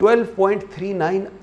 12.39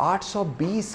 820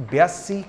82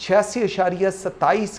86.27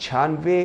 96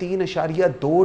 3.2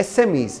SMEs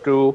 2,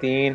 3,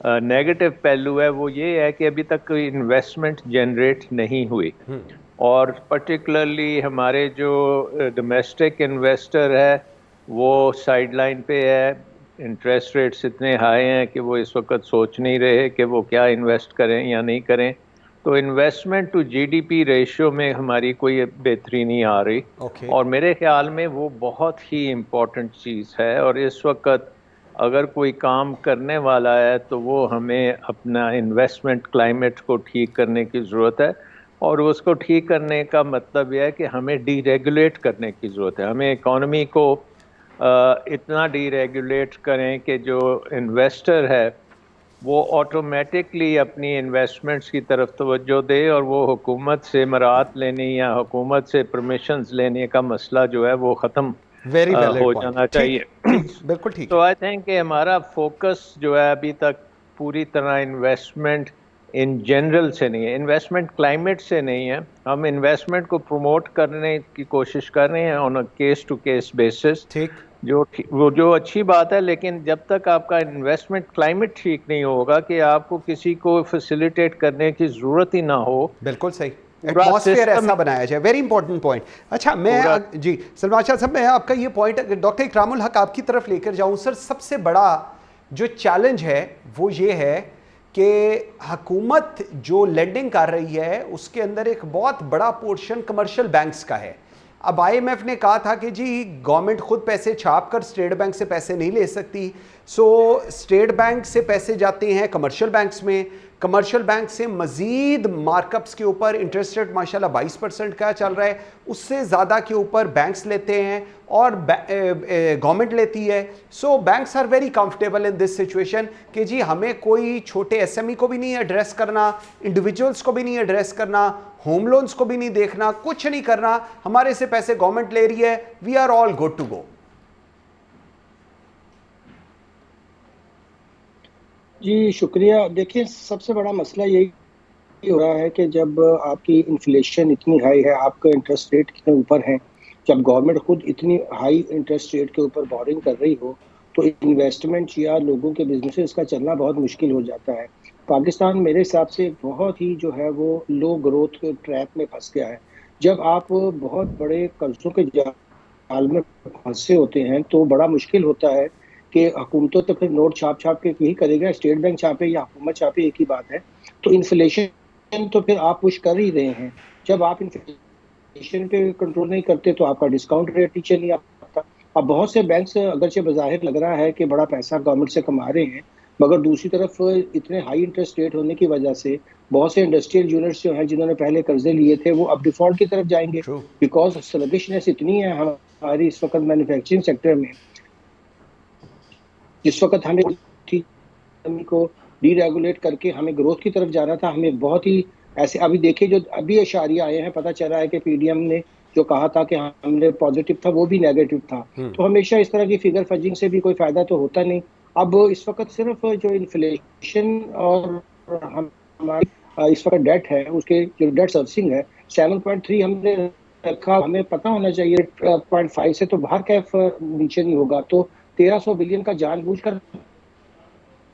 negative پہلو ہے وہ یہ ہے کہ ابھی تک کوئی انویسٹمنٹ جنریٹ نہیں ہوئی، اور پرٹیکولرلی ہمارے جو ڈومیسٹک انویسٹر ہے وہ سائیڈ لائن پہ ہے. انٹرسٹ ریٹس اتنے ہائی ہیں کہ وہ اس وقت سوچ نہیں رہے کہ وہ کیا انویسٹ کریں یا نہیں کریں. تو investment to G D P ratio میں ہماری کوئی بہتری نہیں آ رہی، اور میرے خیال میں وہ بہت ہی امپورٹنٹ چیز ہے. اور اس وقت اگر کوئی کام کرنے والا ہے تو وہ ہمیں اپنا انویسٹمنٹ کلائمیٹ کو ٹھیک کرنے کی ضرورت ہے، اور اس کو ٹھیک کرنے کا مطلب یہ ہے کہ ہمیں ڈی ریگولیٹ کرنے کی ضرورت ہے. ہمیں اکانومی کو اتنا ڈی ریگولیٹ کریں کہ جو انویسٹر ہے وہ آٹومیٹکلی اپنی انویسٹمنٹس کی طرف توجہ دے، اور وہ حکومت سے مراعات لینے یا حکومت سے پرمیشنز لینے کا مسئلہ جو ہے وہ ختم ویری ویلڈ ہو پوائنٹ. جانا چاہیے. ٹھیک بالکل ٹھیک. تو آئی تھنک کہ ہمارا فوکس جو ہے ابھی تک پوری طرح انویسٹمنٹ ان جنرل سے نہیں ہے، انویسٹمنٹ کلائمیٹ سے نہیں ہے. ہم انویسٹمنٹ کو پروموٹ کرنے کی کوشش کر رہے ہیں on a case to case basis, ٹھیک. جو اچھی بات ہے، لیکن جب تک آپ کا انویسٹمنٹ کلائمیٹ ٹھیک نہیں ہوگا کہ آپ کو کسی کو فیسیلیٹیٹ کرنے کی ضرورت ہی نہ ہو. بالکل صحیح، ایٹماسفیئر ایسا بنایا جائے. Very important point. اچھا میں جی سلمان شاہ صاحب، میں آپ کا یہ پوائنٹ ڈاکٹر اکرام الحق آپ کی طرف لے کر جاؤں. سر سب سے بڑا جو چیلنج ہے وہ یہ ہے کہ حکومت جو لینڈنگ کر رہی ہے اس کے اندر ایک بہت بڑا پورشن کمرشل بینکس کا ہے. اب آئی ایم ایف نے کہا تھا کہ جی گورنمنٹ خود پیسے چھاپ کر اسٹیٹ بینک سے پیسے نہیں لے سکتی، سو اسٹیٹ بینک سے پیسے جاتے ہیں کمرشل بینکس میں، کمرشل بینک سے مزید مارک اپس کے اوپر انٹرسٹ ریٹ ماشاءاللہ 22% کا چل رہا ہے، اس سے زیادہ کے اوپر بینکس لیتے ہیں اور گورنمنٹ لیتی ہے. So banks are very comfortable in this situation کہ جی ہمیں کوئی چھوٹے ایس ایم ای کو بھی نہیں ایڈریس کرنا، انڈیویجولس کو بھی نہیں ایڈریس کرنا، ہوم لونز کو بھی نہیں دیکھنا، کچھ نہیں کرنا، ہمارے سے پیسے گورنمنٹ لے رہی ہے، we are all good to go. جی شکریہ. دیکھیں سب سے بڑا مسئلہ یہی ہو رہا ہے کہ جب آپ کی انفلیشن اتنی ہائی ہے، آپ کا انٹرسٹ ریٹ اتنے اوپر ہیں، جب گورنمنٹ خود اتنی ہائی انٹرسٹ ریٹ کے اوپر بورنگ کر رہی ہو تو انویسٹمنٹ یا لوگوں کے بزنسز کا چلنا بہت مشکل ہو جاتا ہے. پاکستان میرے حساب سے بہت ہی جو ہے وہ لو گروتھ ٹریپ میں پھنس گیا ہے. جب آپ بہت بڑے قرضوں کے جال میں پھنسے ہوتے ہیں تو بڑا مشکل ہوتا ہے کہ حکومتوں تو پھر نوٹ چھاپ چھاپ کے یہی کرے گا، اسٹیٹ بینک چھاپے یا حکومت چھاپے ایک ہی بات ہے. تو انفلیشن تو پھر آپ پش کر ہی رہے ہیں. جب آپ انفلیشن پہ کنٹرول نہیں کرتے تو آپ کا ڈسکاؤنٹ ریٹ نیچے نہیں آتا. اب بہت سے بینکس اگرچہ بظاہر لگ رہا ہے کہ بڑا پیسہ گورنمنٹ سے کما رہے ہیں، مگر دوسری طرف اتنے ہائی انٹرسٹ ریٹ ہونے کی وجہ سے بہت سے انڈسٹریل یونٹس جو ہیں جنہوں نے پہلے قرضے لیے تھے وہ اب ڈیفالٹ کی طرف جائیں گے، بیکاز سلگشنس اتنی ہے ہماری اس وقت مینوفیکچرنگ سیکٹر میں. جس وقت ہمیں کو ڈی ریگولیٹ کر کے ہمیں گروتھ کی طرف جانا تھا، ہمیں بہت ہی ایسے ابھی دیکھیں جو ابھی اشاریہ آئے ہیں، پتہ چل رہا ہے کہ پی ڈی ایم نے جو کہا تھا کہ ہم نے پازیٹیو تھا وہ بھی نیگیٹو تھا. تو ہمیشہ اس طرح کی فگر فجنگ سے بھی کوئی فائدہ تو ہوتا نہیں. اب اس وقت صرف جو انفلیشن اور ہماری اس وقت ڈیٹ ہے، اس کے جو ڈیٹ سروسنگ ہے 7.3 ہم نے رکھا، ہمیں پتہ ہونا چاہیے 0.5 سے تو باہر کیف نیچے نہیں ہوگا. تو 1300 بلین کا جان بوجھ کر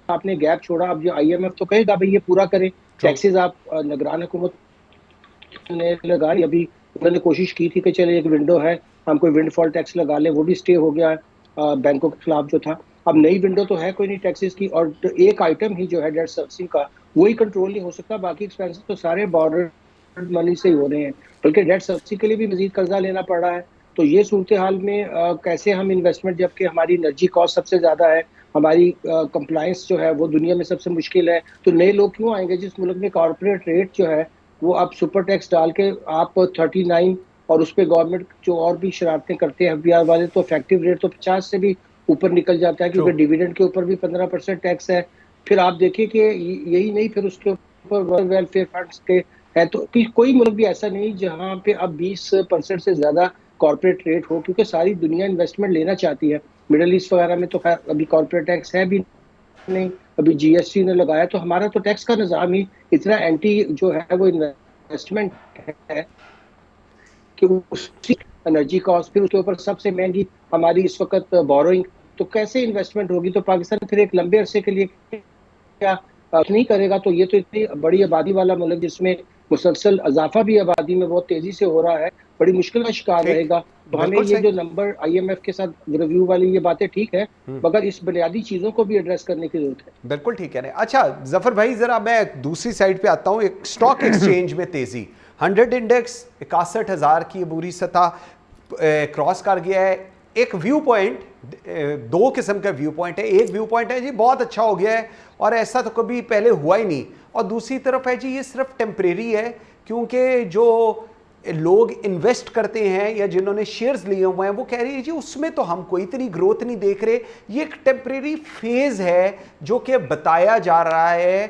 آپ نے گیپ چھوڑا. اب جو آئی ایم ایف تو کہے گا بھائی یہ پورا کریں. ٹیکسز آپ نگران حکومت نے لگائی، ابھی انہوں نے کوشش کی تھی کہ چلے ایک ونڈو ہے ہم کوئی ونڈ فال ٹیکس لگا لیں، وہ بھی سٹے ہو گیا بینکوں کے خلاف جو تھا. اب نئی ونڈو تو ہے کوئی نہیں ٹیکسز کی، اور ایک آئٹم ہی جو ہے ڈیٹ سروسنگ کا وہی کنٹرول نہیں ہو سکتا. باقی ایکسپینسز تو سارے بارڈر منی سے ہی ہو رہے ہیں، بلکہ ڈیٹ سروسنگ کے لیے بھی مزید قرضہ لینا پڑ رہا ہے. تو یہ صورتحال میں کیسے ہم انویسٹمنٹ، جبکہ ہماری انرجی کاسٹ سب سے زیادہ ہے، ہماری کمپلائنس جو ہے وہ دنیا میں سب سے مشکل ہے، تو نئے لوگ کیوں آئیں گے جس ملک میں کارپوریٹ ریٹ جو ہے وہ آپ سپر ٹیکس ڈال کے آپ 39 اور اس پہ گورنمنٹ جو اور بھی شرارتیں کرتے ہیں ایف بی آر والے، تو افیکٹو ریٹ تو 50 سے بھی اوپر نکل جاتا ہے، کیونکہ ڈیویڈنڈ کے اوپر بھی 15% ٹیکس ہے. پھر آپ دیکھیں کہ یہی نہیں، پھر اس کے اوپر ویلفیئر فنڈس کے ہے. تو کوئی ملک بھی ایسا نہیں جہاں پہ اب 20% سے زیادہ کارپوریٹ ریٹ ہو، کیونکہ ساری دنیا انویسٹمنٹ لینا چاہتی ہے. مڈل ایسٹ وغیرہ میں تو خیر ابھی کارپوریٹ ٹیکس ہے بھی نہیں، ابھی جی ایس ٹی نے لگایا. تو ہمارا تو ٹیکس کا نظام ہی اتنا اینٹی جو ہے وہ انویسٹمنٹ ہے کہ اسی انرجی کاسٹ، پھر اس کے اوپر سب سے مہنگی ہماری اس وقت بوروئنگ، تو کیسے انویسٹمنٹ ہوگی؟ تو پاکستان پھر ایک لمبے عرصے کے لیے نہیں کرے گا تو یہ تو اتنی بڑی آبادی والا ملک جس میں مسلسل اضافہ بھی آبادی میں بہت تیزی سے ہو رہا ہے بڑی مشکل کا شکار رہے گا. تو ہمیں یہ جو نمبر آئی ایم ایف کے ساتھ ریویو والی یہ باتیں ٹھیک ہے مگر اس بنیادی چیزوں کو بھی ایڈریس کرنے کی ضرورت ہے. بالکل ٹھیک ہے. اچھا ظفر بھائی ذرا میں دوسری سائڈ پہ آتا ہوں. ایک اسٹاک ایکسچینج میں تیزی 100 انڈیکس 61,000 کی عبوری سطح کراس کر گیا ہے. ایک ویو پوائنٹ, دو قسم کا ویو پوائنٹ ہے. ایک ویو پوائنٹ ہے جی بہت اچھا ہو گیا ہے اور ایسا تو کبھی پہلے ہوا ہی نہیں, اور دوسری طرف ہے جی یہ صرف ٹیمپریری ہے کیونکہ جو لوگ انویسٹ کرتے ہیں یا جنہوں نے شیئرز لیے ہوئے ہیں وہ کہہ رہی ہے جی اس میں تو ہم کوئی اتنی گروتھ نہیں دیکھ رہے, یہ ایک ٹیمپریری فیز ہے جو کہ بتایا جا رہا ہے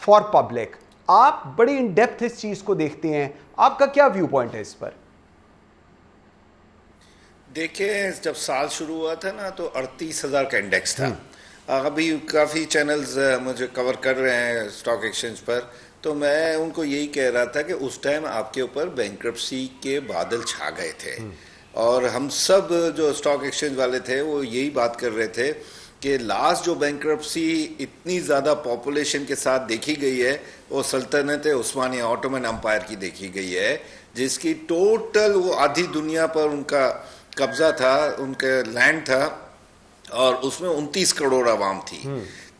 فار پبلک. آپ بڑی ان ڈیپتھ اس چیز کو دیکھتے ہیں, آپ کا کیا ویو پوائنٹ ہے اس پر؟ دیکھیں جب سال شروع ہوا تھا نا تو 38,000 کا انڈیکس تھا. ابھی کافی چینلز مجھے کور کر رہے ہیں اسٹاک ایکسچینج پر, تو میں ان کو یہی کہہ رہا تھا کہ اس ٹائم آپ کے اوپر بینکرپسی کے بادل چھا گئے تھے, اور ہم سب جو اسٹاک ایکسچینج والے تھے وہ یہی بات کر رہے تھے کہ لاسٹ جو بینکرپسی اتنی زیادہ پاپولیشن کے ساتھ دیکھی گئی ہے وہ سلطنت عثمانیہ آٹومن امپائر کی دیکھی گئی ہے, جس کی ٹوٹل وہ آدھی دنیا پر ان کا قبضہ تھا, ان کا لینڈ تھا, اور اس میں 29 کروڑ عوام تھی.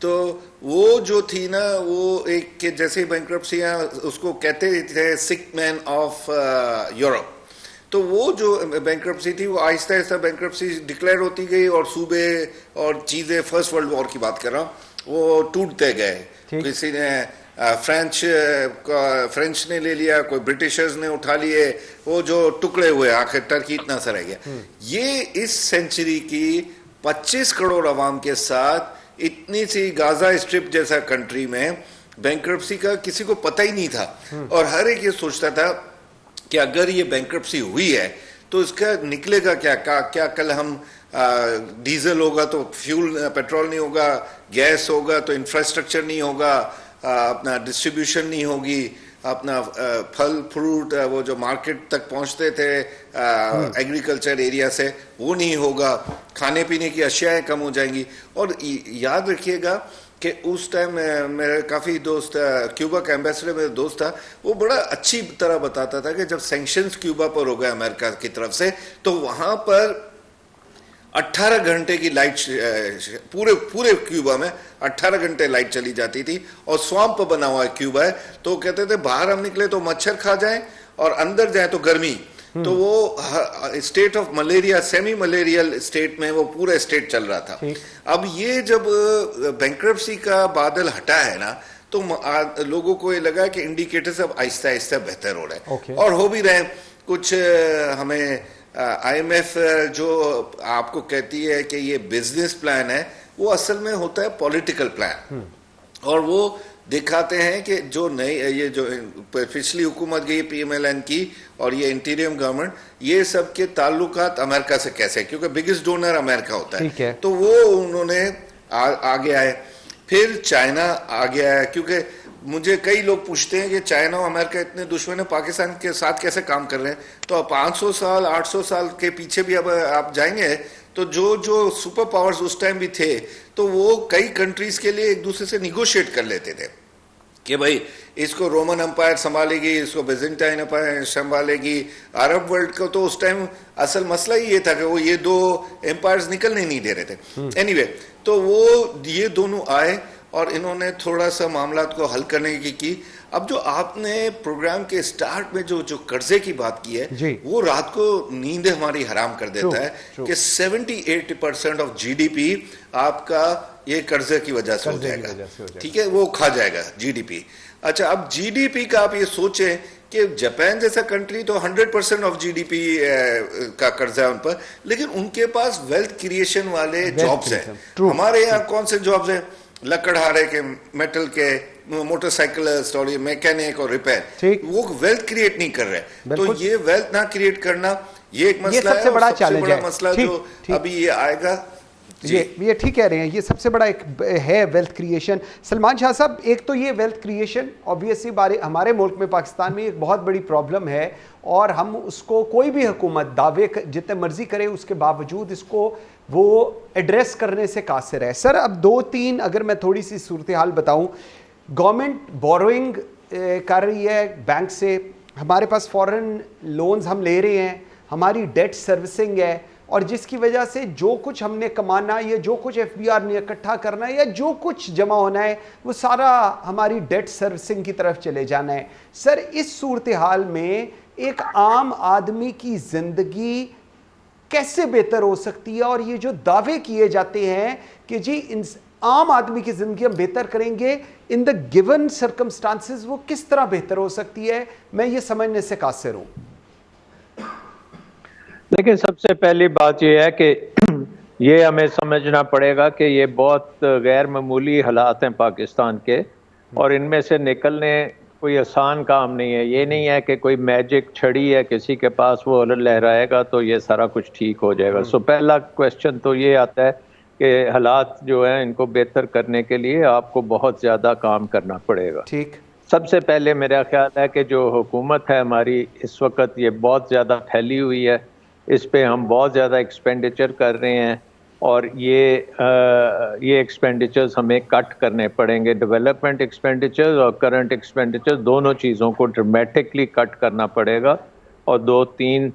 تو وہ جو تھی نا وہ ایک کہ جیسے بینکرپسیاں اس کو کہتے تھے سک مین آف یورپ, تو وہ جو بینکرپسی تھی وہ آہستہ آہستہ بینکرپسی ڈکلیئر ہوتی گئی اور صوبے اور چیزیں فرسٹ ورلڈ وار کی بات کر رہا ہوں وہ ٹوٹتے گئے. کسی نے فرینچ نے لے لیا, کوئی برٹشرز نے اٹھا لیے, وہ جو ٹکڑے ہوئے آخر ٹرکی اتنا سا رہ گیا. یہ اس سینچری کی 25 کروڑ عوام کے ساتھ اتنی سی غازہ اسٹرپ جیسا کنٹری میں بینکرپسی کا کسی کو پتہ ہی نہیں تھا, اور ہر ایک یہ سوچتا تھا کہ اگر یہ بینکرپسی ہوئی ہے تو اس کا نکلے گا کیا کل ہم ڈیزل ہوگا تو فیول پیٹرول نہیں ہوگا, گیس ہوگا تو انفراسٹرکچر نہیں ہوگا, اپنا ڈسٹریبیوشن نہیں ہوگی, اپنا پھل فروٹ وہ جو مارکیٹ تک پہنچتے تھے ایگریکلچر ایریا سے وہ نہیں ہوگا, کھانے پینے کی اشیاء کم ہو جائیں گی. اور یاد رکھیے گا کہ اس ٹائم میرے کافی دوست, کیوبا کا ایمبیسڈر میرا دوست تھا, وہ بڑا اچھی طرح بتاتا تھا کہ جب سینکشنز کیوبا پر ہو گئے امریکہ کی طرف سے تو وہاں پر 18 گھنٹے کی لائٹ پورے کیوبا میں 18 گھنٹے لائٹ چلی جاتی تھی, اور سوامپ بنا ہوا ہے کیوبا ہے, تو کہتے تھے باہر ہم نکلے تو مچھر کھا جائیں اور اندر جائیں تو گرمی. تو وہ state of malaria, semi ملیریل state میں وہ پورا اسٹیٹ چل رہا تھا. اب یہ جب بینکرپسی کا بادل ہٹا ہے نا تو لوگوں کو یہ لگا کہ انڈیکیٹرز اب آہستہ آہستہ بہتر ہو رہے ہیں, اور ہو بھی رہے ہیں. کچھ ہمیں آئی ایم ایف جو آپ کو کہتی ہے کہ یہ بزنس پلان ہے, وہ اصل میں ہوتا ہے پولیٹیکل پلان, اور وہ دکھاتے ہیں کہ جو نئی یہ جو پچھلی حکومت گئی پی ایم ایل این کی اور یہ انٹیریم گورنمنٹ, یہ سب کے تعلقات امریکہ سے کیسے, کیونکہ بگسٹ ڈونر امریکہ ہوتا ہے, تو وہ انہوں نے آگے آئے. پھر چائنا آگے آیا, کیونکہ مجھے کئی لوگ پوچھتے ہیں کہ چائنا اور امریکہ اتنے دشمن ہیں, پاکستان کے ساتھ کیسے کام کر رہے ہیں. تو 500 سال 800 سال کے پیچھے بھی اب آپ جائیں گے تو جو سپر پاورز اس ٹائم بھی تھے تو وہ کئی کنٹریز کے لیے ایک دوسرے سے نیگوشیٹ کر لیتے تھے کہ بھائی اس کو رومن امپائر سنبھالے گی, اس کو بیزنٹائن امپائر سنبھالے گی. عرب ورلڈ کو تو اس ٹائم اصل مسئلہ ہی یہ تھا کہ وہ یہ دو امپائرز نکلنے نہیں دے رہے تھے. اینی وے, تو وہ یہ دونوں آئے اور انہوں نے تھوڑا سا معاملات کو حل کرنے کی. اب جو آپ نے پروگرام کے سٹارٹ میں جو قرضے کی بات کی ہے وہ رات کو نیند ہماری حرام کر دیتا ہے کہ 78% آف جی ڈی پی آپ کا یہ قرضے کی وجہ سے ہو جائے گا. ٹھیک ہے, وہ کھا جائے گا جی ڈی پی. اچھا, اب جی ڈی پی کا آپ یہ سوچیں کہ جاپان جیسا کنٹری تو 100% آف جی ڈی پی کا قرضہ ہے ان پر, لیکن ان کے پاس ویلتھ کریشن والے جابز ہیں. ہمارے یہاں کون سے جابز ہیں؟ لکڑہارے کے, میٹل کے, موٹر سائیکلسٹ اور یہ میکینک اور ریپیر, وہ ویلتھ کریٹ نہیں کر رہے. تو یہ ویلتھ نہ کریٹ کرنا یہ ایک مسئلہ ہے. سب سے بڑا مسئلہ جو ابھی یہ آئے گا یہ ٹھیک کہہ رہے ہیں, یہ سب سے بڑا ایک ہے ویلتھ کریشن. سلمان شاہ صاحب, ایک تو یہ ویلتھ کریشن آبویسلی ہمارے ملک میں پاکستان میں ایک بہت بڑی پرابلم ہے, اور ہم اس کو کوئی بھی حکومت دعوے جتنے مرضی کرے اس کے باوجود اس کو وہ ایڈریس کرنے سے قاصر ہے. سر اب 2-3 اگر میں تھوڑی سی صورتحال بتاؤں, گورنمنٹ بوروئنگ کر رہی ہے بینک سے, ہمارے پاس فورن لونز ہم لے رہے ہیں, ہماری ڈیٹ سروسنگ ہے, اور جس کی وجہ سے جو کچھ ہم نے کمانا یا جو کچھ ایف بی آر نے اکٹھا کرنا ہے یا جو کچھ جمع ہونا ہے وہ سارا ہماری ڈیٹ سروسنگ کی طرف چلے جانا ہے. سر اس صورتحال میں ایک عام آدمی کی زندگی کیسے بہتر ہو سکتی ہے, اور یہ جو دعوے کیے جاتے ہیں کہ جی عام آدمی کی زندگی ہم بہتر کریں گے ان دا گیون سرکمسٹانسز, وہ کس طرح بہتر ہو سکتی ہے, میں یہ سمجھنے سے قاصر ہوں. دیکھیں, سب سے پہلی بات یہ ہے کہ یہ ہمیں سمجھنا پڑے گا کہ یہ بہت غیر معمولی حالات ہیں پاکستان کے, اور ان میں سے نکلنے کوئی آسان کام نہیں ہے. یہ نہیں ہے کہ کوئی میجک چھڑی ہے کسی کے پاس, وہ لہرائے گا تو یہ سارا کچھ ٹھیک ہو جائے گا. سو پہلا کوشچن تو یہ آتا ہے کہ حالات جو ہیں ان کو بہتر کرنے کے لیے آپ کو بہت زیادہ کام کرنا پڑے گا. ٹھیک, سب سے پہلے میرا خیال ہے کہ جو حکومت ہے ہماری اس وقت یہ بہت زیادہ پھیلی ہوئی ہے, اس پہ ہم بہت زیادہ ایکسپینڈیچر کر رہے ہیں, اور یہ ایکسپینڈیچرز ہمیں کٹ کرنے پڑیں گے. ڈیولپمنٹ ایکسپینڈیچرز اور کرنٹ ایکسپینڈیچر دونوں چیزوں کو ڈرامیٹکلی کٹ کرنا پڑے گا, اور 2-3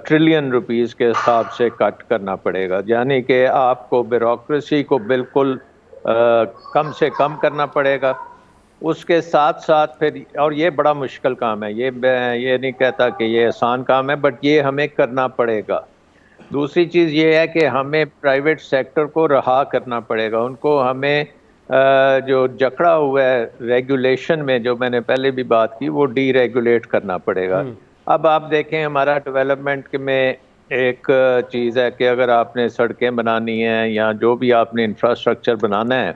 ٹریلین روپیز کے حساب سے کٹ کرنا پڑے گا. یعنی کہ آپ کو بیوروکریسی کو بالکل کم سے کم کرنا پڑے گا. اس کے ساتھ ساتھ پھر, اور یہ بڑا مشکل کام ہے, یہ نہیں کہتا کہ یہ آسان کام ہے, بٹ یہ ہمیں کرنا پڑے گا. دوسری چیز یہ ہے کہ ہمیں پرائیویٹ سیکٹر کو رہا کرنا پڑے گا. ان کو ہمیں جو جکڑا ہوا ہے ریگولیشن میں, جو میں نے پہلے بھی بات کی, وہ ڈی ریگولیٹ کرنا پڑے گا. اب آپ دیکھیں ہمارا ڈیولپمنٹ میں ایک چیز ہے کہ اگر آپ نے سڑکیں بنانی ہیں یا جو بھی آپ نے انفراسٹرکچر بنانا ہے,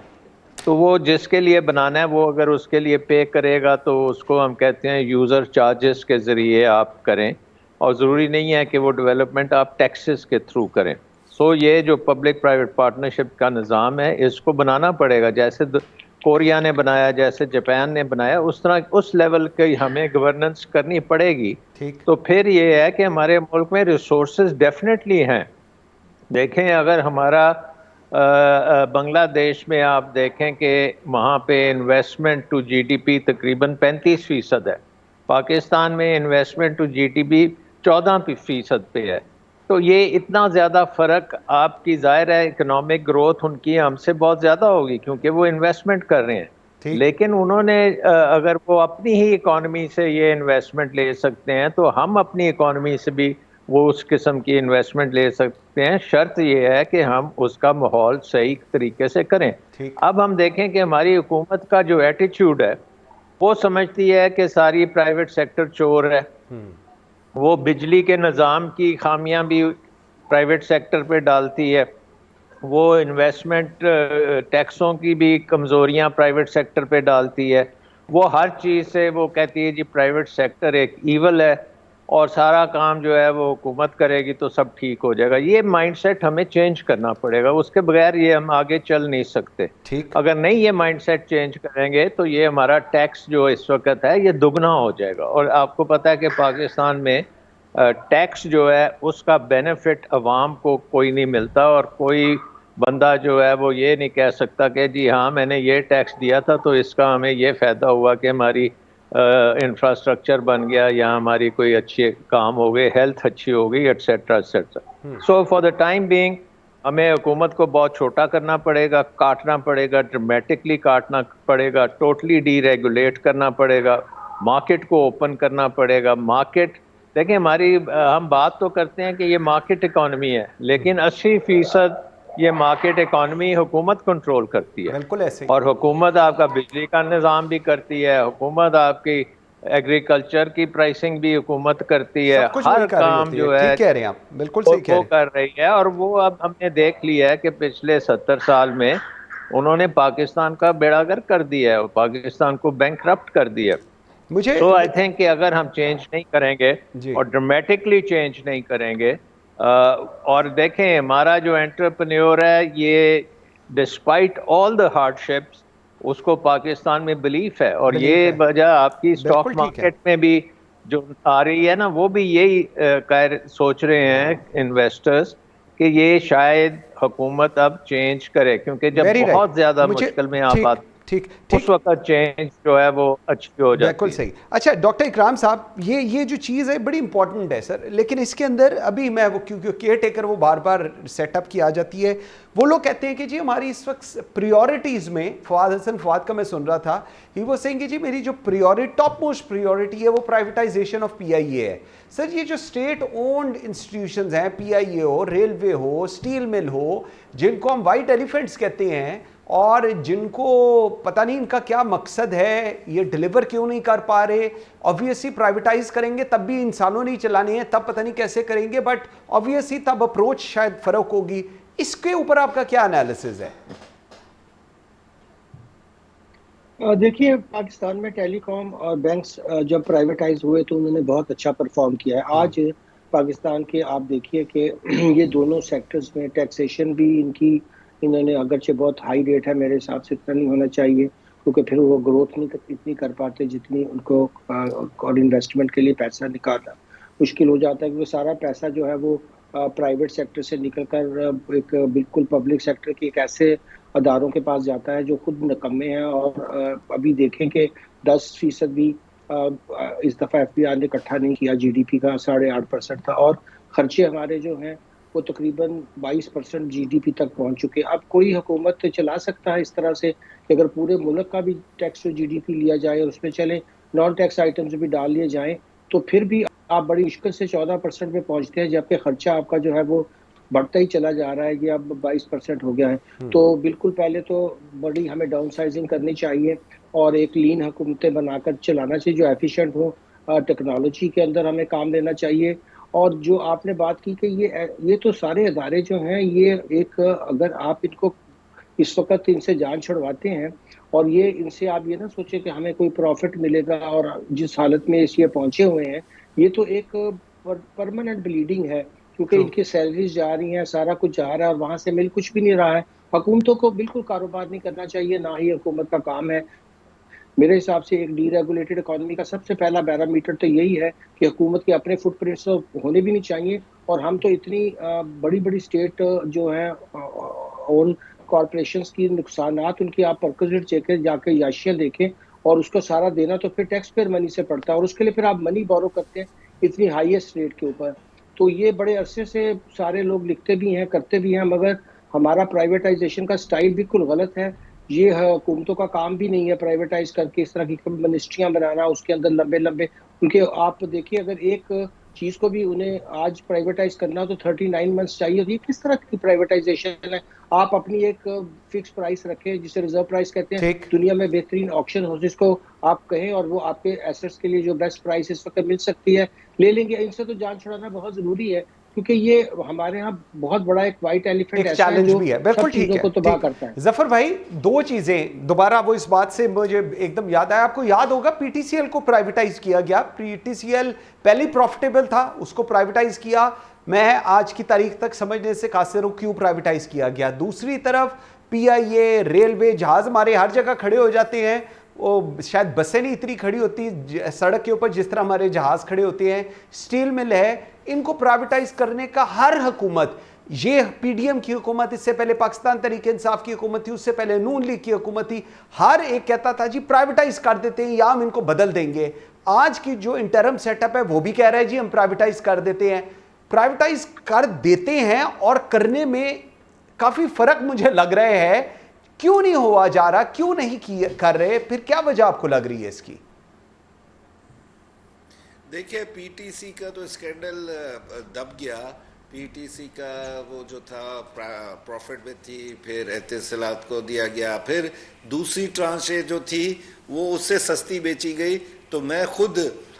تو وہ جس کے لیے بنانا ہے وہ اگر اس کے لیے پے کرے گا تو اس کو ہم کہتے ہیں یوزر چارجز کے ذریعے آپ کریں, اور ضروری نہیں ہے کہ وہ ڈیولپمنٹ آپ ٹیکسز کے تھرو کریں. سو یہ جو پبلک پرائیویٹ پارٹنرشپ کا نظام ہے اس کو بنانا پڑے گا, جیسے کوریا نے بنایا, جیسے جاپان نے بنایا, اس طرح اس لیول کی ہمیں گورننس کرنی پڑے گی. تو پھر یہ ہے کہ ہمارے ملک میں ریسورسز ڈیفینیٹلی ہیں. دیکھیں اگر ہمارا بنگلہ دیش میں آپ دیکھیں کہ وہاں پہ investment to G D P تقریباً 35% ہے, پاکستان میں investment to G D P 14% پہ ہے. تو یہ اتنا زیادہ فرق, آپ کی ظاہر ہے اکنامک گروتھ ان کی ہم سے بہت زیادہ ہوگی کیونکہ وہ انویسٹمنٹ کر رہے ہیں, لیکن انہوں نے اگر وہ اپنی ہی اکانومی سے یہ انویسٹمنٹ لے سکتے ہیں تو ہم اپنی اکانومی سے بھی وہ اس قسم کی انویسٹمنٹ لے سکتے ہیں. شرط یہ ہے کہ ہم اس کا ماحول صحیح طریقے سے کریں. اب ہم دیکھیں کہ ہماری حکومت کا جو ایٹیچیوڈ ہے وہ سمجھتی ہے کہ ساری پرائیویٹ سیکٹر چور ہے, وہ بجلی کے نظام کی خامیاں بھی پرائیویٹ سیکٹر پہ ڈالتی ہے, وہ انویسٹمنٹ ٹیکسوں کی بھی کمزوریاں پرائیویٹ سیکٹر پہ ڈالتی ہے, وہ ہر چیز سے وہ کہتی ہے جی پرائیویٹ سیکٹر ایک ایول ہے اور سارا کام جو ہے وہ حکومت کرے گی تو سب ٹھیک ہو جائے گا. یہ مائنڈ سیٹ ہمیں چینج کرنا پڑے گا, اس کے بغیر یہ ہم آگے چل نہیں سکتے. اگر نہیں یہ مائنڈ سیٹ چینج کریں گے تو یہ ہمارا ٹیکس جو اس وقت ہے یہ دگنا ہو جائے گا. اور آپ کو پتہ ہے کہ پاکستان میں ٹیکس جو ہے اس کا بینیفٹ عوام کو کوئی نہیں ملتا, اور کوئی بندہ جو ہے وہ یہ نہیں کہہ سکتا کہ جی ہاں میں نے یہ ٹیکس دیا تھا تو اس کا ہمیں یہ فائدہ ہوا کہ ہماری انفراسٹرکچر بن گیا یا ہماری کوئی اچھے کام ہو گئے, ہیلتھ اچھی ہو گئی, et cetera et cetera. So for the time being ہمیں حکومت کو بہت چھوٹا کرنا پڑے گا, کاٹنا پڑے گا, ڈرامیٹکلی کاٹنا پڑے گا, ٹوٹلی ڈی ریگولیٹ کرنا پڑے گا, مارکیٹ کو اوپن کرنا پڑے گا. مارکیٹ دیکھیں ہماری ہم بات تو کرتے ہیں کہ یہ مارکیٹ اکانومی ہے, لیکن 80% یہ مارکیٹ اکانومی حکومت کنٹرول کرتی ہے. بالکل ایسے, اور حکومت آپ کا بجلی کا نظام بھی کرتی ہے, حکومت آپ کی ایگریکلچر کی پرائسنگ بھی حکومت کرتی ہے, ہر کام جو ہے کہہ رہے ہیں آپ بالکل صحیح کہہ رہے ہیں, وہ کر رہی ہے. اور وہ اب ہم نے دیکھ لیا ہے کہ پچھلے 70 سال میں انہوں نے پاکستان کا بیڑا گرک کر دیا ہے, اور پاکستان کو بینکرپٹ کر دیا. مجھے تو آئی تھنک کہ اگر ہم چینج نہیں کریں گے اور ڈرامیٹکلی چینج نہیں کریں گے اور دیکھیں ہمارا جو انٹرپرینیور ہے یہ ڈسپائٹ آل دا ہارڈشپس اس کو پاکستان میں بلیف ہے, اور یہ وجہ آپ کی اسٹاک مارکیٹ میں بھی جو آ رہی ہے نا, وہ بھی یہی سوچ رہے ہیں انویسٹرز کہ یہ شاید حکومت اب چینج کرے, کیونکہ جب بہت زیادہ مشکل میں آپ آتے اس وقت چینج جو ہے وہ اچھی ہو جاتی ہے. بالکل صحیح. اچھا ڈاکٹر اکرام صاحب, یہ جو چیز ہے بڑی امپورٹنٹ ہے سر, لیکن اس کے اندر ابھی میں وہ کیونکہ کیئر ٹیکر وہ بار بار سیٹ اپ کی آ جاتی ہے, وہ لوگ کہتے ہیں کہ جی ہماری اس وقت پریورٹیز میں, فواد کا میں سن رہا تھا, ہی وہ سینگ کہ جی میری جو ٹاپ موسٹ پریورٹی ہے وہ پرائیویٹائزیشن آف پی آئی اے ہے. سر یہ جو اسٹیٹ اونڈ انسٹیٹیوشنز ہیں, پی آئی اے ہو, ریلوے ہو, اسٹیل مل ہو, جن کو ہم وائٹ ایلیفینٹس کہتے ہیں, اور جن کو پتہ نہیں ان کا کیا مقصد ہے, یہ ڈیلیور کیوں نہیں کر پا رہے, آبویسلی پرائیویٹائز کریں گے تب بھی انسانوں نہیں چلانے ہیں, تب پتہ نہیں کیسے کریں گے, بٹ آبویسلی تب اپروچ شاید فرق ہوگی. اس کے اوپر آپ کا کیا انالیسز ہے؟ دیکھیے پاکستان میں ٹیلی کام اور بینکس جب پرائیویٹائز ہوئے تو انہوں نے بہت اچھا پرفارم کیا ہے. آج پاکستان کے آپ دیکھیے کہ یہ دونوں سیکٹرز میں ٹیکسیشن بھی انہوں نے اگرچہ بہت ہائی ریٹ ہے, میرے حساب سے اتنا نہیں ہونا چاہیے, کیونکہ پھر وہ گروتھ نہیں اتنی کر پاتے جتنی ان کو اور انویسٹمنٹ کے لیے پیسہ نکالنا مشکل ہو جاتا ہے, کیونکہ سارا پیسہ جو ہے وہ پرائیویٹ سیکٹر سے نکل کر ایک بالکل پبلک سیکٹر کے ایک ایسے اداروں کے پاس جاتا ہے جو خود نکمے ہیں. اور ابھی دیکھیں کہ 10% بھی اس دفعہ ایف بی آر نے اکٹھا نہیں کیا, جی ڈی پی کا 8.5% تھا, اور خرچے ہمارے جو ہیں وہ تقریباً 22% جی ڈی پی تک پہنچ چکے. اب کوئی حکومت چلا سکتا ہے اس طرح سے کہ اگر پورے ملک کا بھی ٹیکس جی ڈی پی لیا جائے اور اس میں چلے نان ٹیکس آئٹمز بھی ڈال لیے جائیں, تو پھر بھی آپ بڑی مشکل سے 14% پہ پہنچتے ہیں, جبکہ خرچہ آپ کا جو ہے وہ بڑھتا ہی چلا جا رہا ہے, کہ اب 22% ہو گیا ہے. تو بالکل پہلے تو بڑی ہمیں ڈاؤن سائزنگ کرنی چاہیے اور ایک لین حکومتیں بنا کر چلانا چاہیے جو ایفیشینٹ ہو. ٹیکنالوجی کے اندر ہمیں کام لینا چاہیے. اور جو آپ نے بات کی کہ یہ تو سارے ادارے جو ہیں, یہ ایک اگر آپ ان کو اس وقت ان سے جان چھڑواتے ہیں اور یہ ان سے آپ یہ نہ سوچیں کہ ہمیں کوئی پروفٹ ملے گا, اور جس حالت میں اس یہ پہنچے ہوئے ہیں یہ تو ایک پرماننٹ بلیڈنگ ہے, کیونکہ ان کی سیلریز جا رہی ہیں, سارا کچھ جا رہا ہے, اور وہاں سے مل کچھ بھی نہیں رہا ہے. حکومتوں کو بالکل کاروبار نہیں کرنا چاہیے, نہ ہی حکومت کا کام ہے. میرے حساب سے ایک ڈی ریگولیٹڈ اکانومی کا سب سے پہلا پیرامیٹر تو یہی ہے کہ حکومت کے اپنے فٹ پرنٹس ہونے بھی نہیں چاہیے. اور ہم تو اتنی بڑی بڑی اسٹیٹ جو ہیں اون کارپوریشنز کی نقصانات ان کی آپ پرکزٹ جا کے یاشیاں دیکھیں, اور اس کو سارا دینا تو پھر ٹیکس پیئر منی سے پڑتا ہے, اور اس کے لیے پھر آپ منی بورو کرتے ہیں اتنی ہائیسٹ ریٹ کے اوپر. تو یہ بڑے عرصے سے سارے لوگ لکھتے بھی ہیں, کرتے بھی ہیں, مگر ہمارا پرائیویٹائزیشن کا سٹائل بالکل غلط ہے. یہ حکومتوں کا کام بھی نہیں ہے پرائیویٹائز کر کے اس طرح کی منسٹریاں بنانا, اس کے اندر لمبے لمبے کیونکہ آپ دیکھیے اگر ایک چیز کو بھی انہیں آج پرائیویٹائز کرنا تو 39 منتھس چاہیے ہوتی ہے. کس طرح کی پرائیویٹائزیشن ہے؟ آپ اپنی ایک فکس پرائس رکھیں جسے ریزرو پرائس کہتے ہیں, دنیا میں بہترین آکشن ہو جس کو آپ کہیں, اور وہ آپ کے ایسٹس کے لیے جو بیسٹ پرائس اس وقت مل سکتی ہے لے لیں گے. ان سے تو جان چھڑانا بہت ضروری ہے, کیونکہ یہ ہمارے ہاں بہت بڑا ایک وائٹ ایلیفنٹ ایسا ہے جو سب چیزوں کو تباہ کرتا ہے. ظفر بھائی دو چیزیں دوبارہ وہ اس بات سے مجھے ایک دم یاد آیا, آپ کو یاد ہوگا پی ٹی سی ایل کو پرائیویٹائز کیا گیا. پی ٹی سی ایل پہلی پروفٹیبل تھا, اس کو پرائیویٹائز کیا. میں آج کی تاریخ تک سمجھنے سے قاصر ہوں کیوں پرائیویٹائز کیا گیا. دوسری طرف پی آئی اے, ریلوے, جہاز ہمارے ہر جگہ کھڑے ہو جاتے ہیں, وہ شاید بسیں نہیں اتنی کھڑی ہوتی سڑک کے اوپر جس طرح ہمارے جہاز کھڑے ہوتے ہیں. اسٹیل مل ہے, ان کو پرائیویٹائز کرنے کا ہر حکومت, یہ پی ڈی ایم کی حکومت, اس سے پہلے پاکستان تحریک انصاف کی حکومت تھی, اس سے پہلے نون لیگ کی حکومت تھی, ہر ایک کہتا تھا جی پرائیویٹائز کر دیتے ہیں یا ہم ان کو بدل دیں گے. آج کی جو انٹرم سیٹ اپ ہے وہ بھی کہہ رہا ہے جی ہم پرائیویٹائز کر دیتے ہیں. پرائیویٹائز کر دیتے ہیں اور کرنے میں کافی فرق مجھے لگ رہے ہے. کیوں نہیں ہوا جا رہا, کیوں نہیں کر رہے, پھر کیا وجہ آپ کو لگ رہی ہے اس کی؟ دیکھیں پی ٹی سی کا تو اسکینڈل دب گیا. پی ٹی سی کا وہ جو تھا پروفٹ میں تھی, پھر اتصالات کو دیا گیا, پھر دوسری ٹرانچیں جو تھی وہ اس سے سستی بیچی گئی. تو میں خود,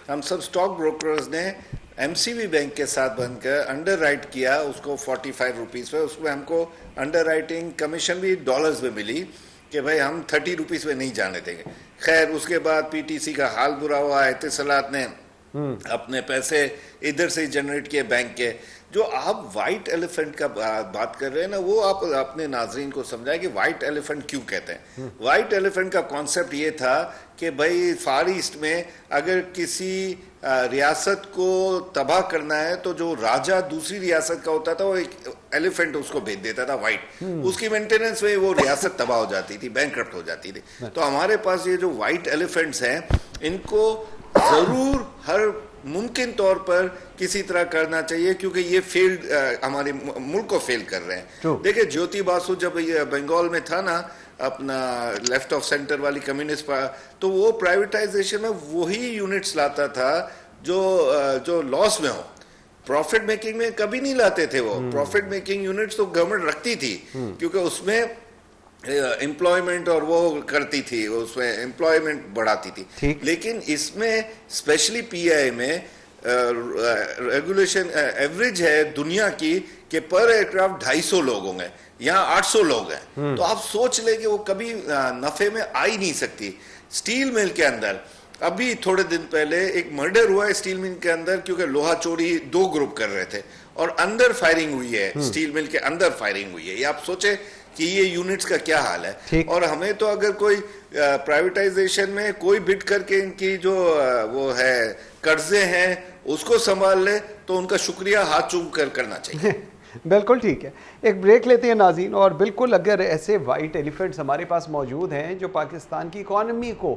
ہم سب سٹاک بروکرز نے ایم سی بی بینک کے ساتھ بن کر انڈر رائٹ کیا اس کو 45 روپیز پہ. اس میں ہم کو انڈر رائٹنگ کمیشن بھی ڈالرز میں ملی کہ بھائی ہم 30 روپیز پہ نہیں جانے دیں گے. خیر اس کے بعد پی ٹی سی کا حال برا ہوا, اتصالات نے اپنے پیسے ادھر سے جنریٹ کیے بینک کے. جو آپ وائٹ ایلیفنٹ کا بات کر رہے ہیں نا, وہ آپ اپنے ناظرین کو سمجھائیں کہ وائٹ ایلیفنٹ کیوں کہتے ہیں. وائٹ ایلیفنٹ کا کانسیپٹ یہ تھا کہ بھائی فار ایسٹ میں اگر کسی ریاست کو تباہ کرنا ہے تو جو راجہ دوسری ریاست کا ہوتا تھا وہ ایک ایلیفنٹ اس کو بھیج دیتا تھا وائٹ, اس کی مینٹیننس میں وہ ریاست تباہ ہو جاتی تھی, بینکرپٹ ہو جاتی تھی. تو ہمارے پاس یہ جو وائٹ ایلیفنٹس ہیں ان کو ضرور ہر ممکن طور پر کسی طرح کرنا چاہیے, کیونکہ یہ فیلڈ ہمارے ملک کو فیل کر رہے ہیں. دیکھیں جیوتی باسو جب یہ بنگال میں تھا نا اپنا لیفٹ آف سینٹر والی کمیونسٹ تو وہ پرائیویٹائزیشن میں وہی یونٹس لاتا تھا جو لاس میں ہو. پروفٹ میکنگ میں کبھی نہیں لاتے تھے وہ. پروفٹ میکنگ یونٹس تو گورنمنٹ رکھتی تھی کیونکہ اس میں امپلائمنٹ اور وہ کرتی تھی, اس میں امپلائمنٹ بڑھاتی تھی. لیکن اس میں اسپیشلی پی آئی میں ریگولیشن ایوریج ہے دنیا کی کہ پر ایئر کرافٹ 250 لوگ ہوں گے, یہاں 800 لوگ ہیں. تو آپ سوچ لیں کہ وہ کبھی نفع میں آ ہی نہیں سکتی. اسٹیل مل کے اندر ابھی تھوڑے دن پہلے ایک مرڈر ہوا ہے اسٹیل مل کے اندر, کیونکہ لوہا چوری 2 گروپ کر رہے تھے اور اندر فائرنگ ہوئی ہے, اسٹیل مل کے اندر فائرنگ ہوئی ہے. یہ آپ سوچیں کہ یہ یونٹس کا کیا حال ہے. اور ہمیں تو اگر کوئی پرائیویٹائزیشن میں کوئی بٹ کر کے ان کی جو وہ ہے قرضے ہیں اس کو سنبھال لے تو ان کا شکریہ ہاتھ چوم کر کرنا چاہیے. بالکل ٹھیک ہے, ایک بریک لیتے ہیں ناظرین. اور بالکل اگر ایسے وائٹ ایلیفنٹس ہمارے پاس موجود ہیں جو پاکستان کی اکانومی کو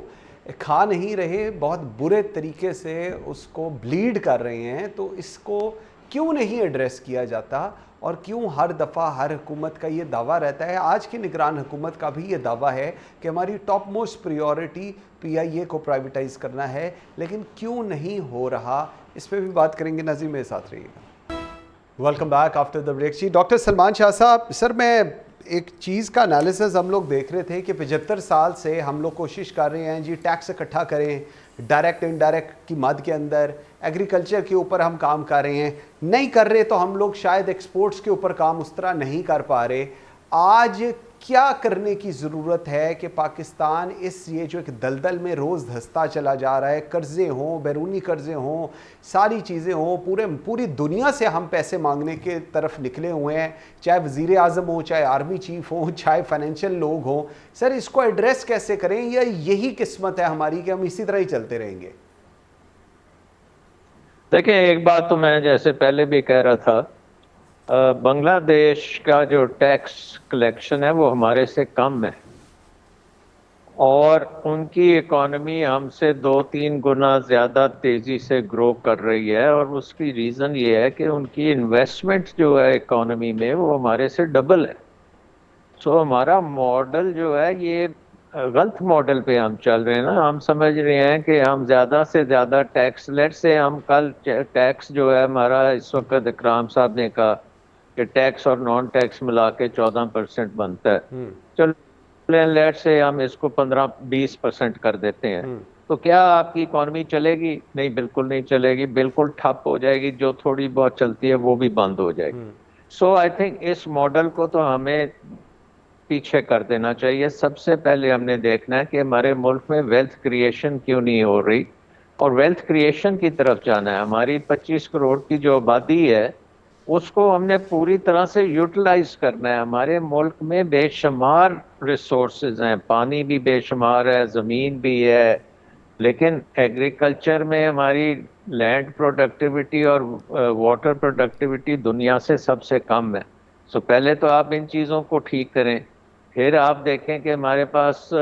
کھا نہیں رہے, بہت برے طریقے سے اس کو بلیڈ کر رہے ہیں, تو اس کو کیوں نہیں ایڈریس کیا جاتا اور کیوں ہر دفعہ ہر حکومت کا یہ دعویٰ رہتا ہے. آج کی نگران حکومت کا بھی یہ دعویٰ ہے کہ ہماری ٹاپ موسٹ پریورٹی پی آئی اے کو پرائیویٹائز کرنا ہے, لیکن کیوں نہیں ہو رہا, اس پہ بھی بات کریں گے. ناظرین میرے ساتھ رہیے گا. Welcome back after the break. جی ڈاکٹر سلمان شاہ صاحب, سر میں ایک چیز کا انالیسز ہم لوگ دیکھ رہے تھے کہ 75 سال سے ہم لوگ کوشش کر رہے ہیں جی ٹیکس اکٹھا کریں, ڈائریکٹ انڈائریکٹ کی مد کے اندر ایگریکلچر کے اوپر ہم کام کر رہے ہیں, نہیں کر رہے تو ہم لوگ شاید ایکسپورٹس کے اوپر کام اس طرح نہیں کر پا رہے. آج کیا کرنے کی ضرورت ہے کہ پاکستان اس یہ جو ایک دلدل میں روز دھستا چلا جا رہا ہے, قرضے ہوں, بیرونی قرضے ہوں, ساری چیزیں ہوں, پوری دنیا سے ہم پیسے مانگنے کے طرف نکلے ہوئے ہیں, چاہے وزیر اعظم ہوں, چاہے آرمی چیف ہوں, چاہے فائنینشیل لوگ ہوں. سر اس کو ایڈریس کیسے کریں, یا یہی قسمت ہے ہماری کہ ہم اسی طرح ہی چلتے رہیں گے؟ دیکھیں ایک بات تو میں جیسے پہلے بھی کہہ رہا تھا, بنگلہ دیش کا جو ٹیکس کلیکشن ہے وہ ہمارے سے کم ہے, اور ان کی اکانومی ہم سے 2-3 گنا زیادہ تیزی سے گرو کر رہی ہے. اور اس کی ریزن یہ ہے کہ ان کی انویسٹمنٹ جو ہے اکانومی میں وہ ہمارے سے ڈبل ہے. سو ہمارا ماڈل جو ہے یہ غلط ماڈل پہ ہم چل رہے ہیں نا. ہم سمجھ رہے ہیں کہ ہم زیادہ سے زیادہ ٹیکس, لیٹ سے ہم کل ٹیکس جو ہے ہمارا اس وقت اکرام صاحب نے کہا کہ ٹیکس اور نان ٹیکس ملا کے 14% بنتا ہے, چلو لیٹ سے ہم اس کو 15-20% کر دیتے ہیں, تو کیا آپ کی اکانومی چلے گی؟ نہیں, بالکل نہیں چلے گی, بالکل ٹھپ ہو جائے گی. جو تھوڑی بہت چلتی ہے وہ بھی بند ہو جائے گی. سو آئی تھنک اس ماڈل کو تو ہمیں پیچھے کر دینا چاہیے. سب سے پہلے ہم نے دیکھنا ہے کہ ہمارے ملک میں ویلتھ کریشن کیوں نہیں ہو رہی, اور ویلتھ کریشن کی طرف جانا ہے. ہماری 25 کروڑ کی جو آبادی ہے اس کو ہم نے پوری طرح سے یوٹیلائز کرنا ہے. ہمارے ملک میں بے شمار ریسورسز ہیں, پانی بھی بے شمار ہے, زمین بھی ہے, لیکن ایگریکلچر میں ہماری لینڈ پروڈکٹیوٹی اور واٹر پروڈکٹیوٹی دنیا سے سب سے کم ہے. سو پہلے تو آپ ان چیزوں کو ٹھیک کریں. پھر آپ دیکھیں کہ ہمارے پاس